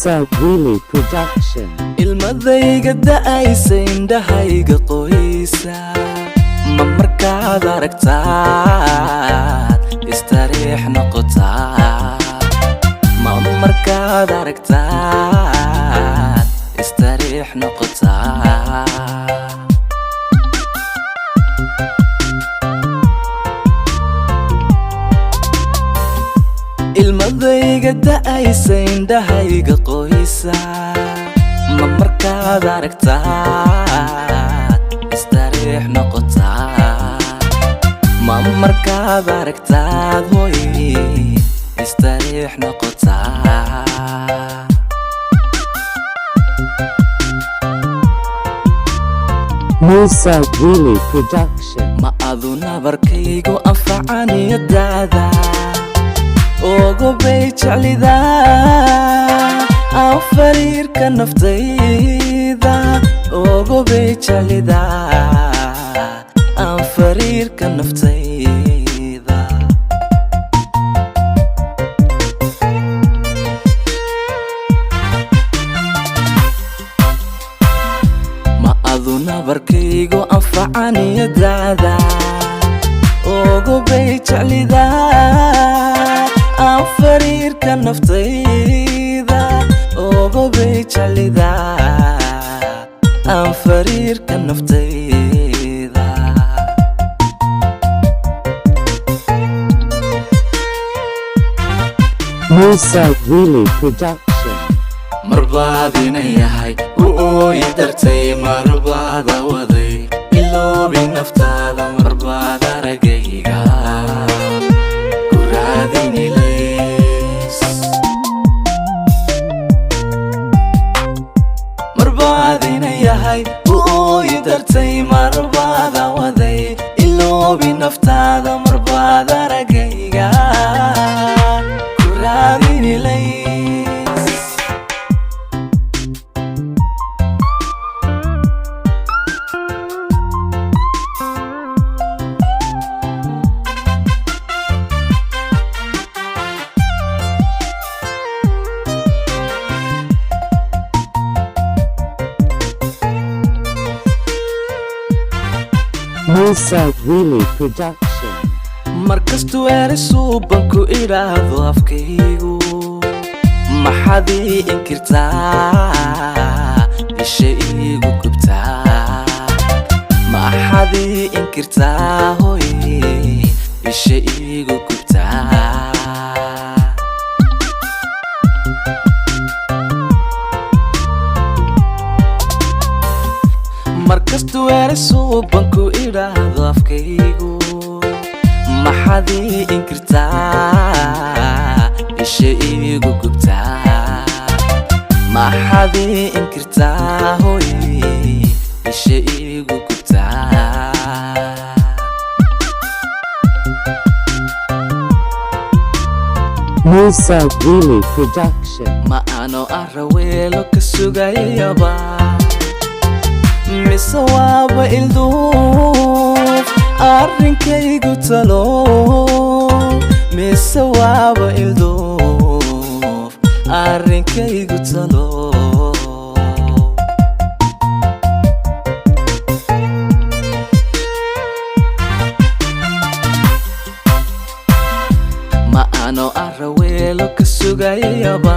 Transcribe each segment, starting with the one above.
Musa Willy Production. ilmadayga da'aysa indhahayga qoysa ma markaad aragtaad istariix noqotaa ma markaad aragtaad istariix noqotaa ilmadayga da'aysa indhahayga qoysa ma markaad aragtaad istariix noqotaa ma markaad aragtaad hoy istariix noqotaa Musa Willy Production. ma adu nabarkaygu anfacaniyo daada ogobay jeclida aan fariirka naftayda ogobay jeclida aan fariirka naftayda ma adu nabarkaygu anfacaniyo daada ogobay jeclida aan fariirka naftayda ogobay jeclida aan fariirka naftayda Musa Willy Production. marbaad inay yahay u ooyi dartay marbaada waday iloobi naftaada marbaad aragayga ku raadinilays marbaad inay yahay u ooyi dartay marbaada waday iloobi naftaada marbaad aragayga ku raadinilays Musa Willy Production. markastuu erisuu banku idhaahdo afkaygu maxaad ii inkirtaa isha iigu gubtaa maxaad ii inkirtaa hoy isha iigu gubtaa markastuu erisuu banku idhaahdo afkaygu maxaad ii inkirtaa isha iigu gubtaa maxaad ii inkirtaa hoy isha iigu gubtaa Musa Willy Production. ma ano araweelo ka sugayaba mise waaba ilduuf arrinkaygu talo mise waaba ilduuf arrinkaygu talo ma ano araweelo ka sugayaba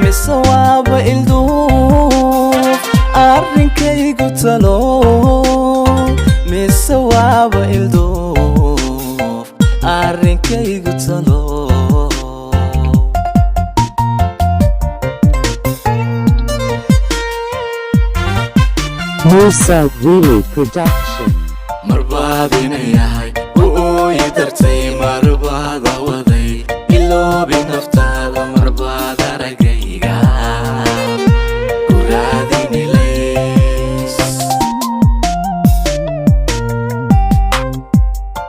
mise waaba ilduuf arrinkaygu talo mise waaba ilduuf arrinkaygu talo Musa Willy Production. marbaad inay yahay u ooyi dartay marbaada waday iloobi naftaada marbaad aragayga ku raadinilays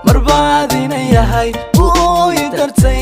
marbaad inay yahay u ooyi dartay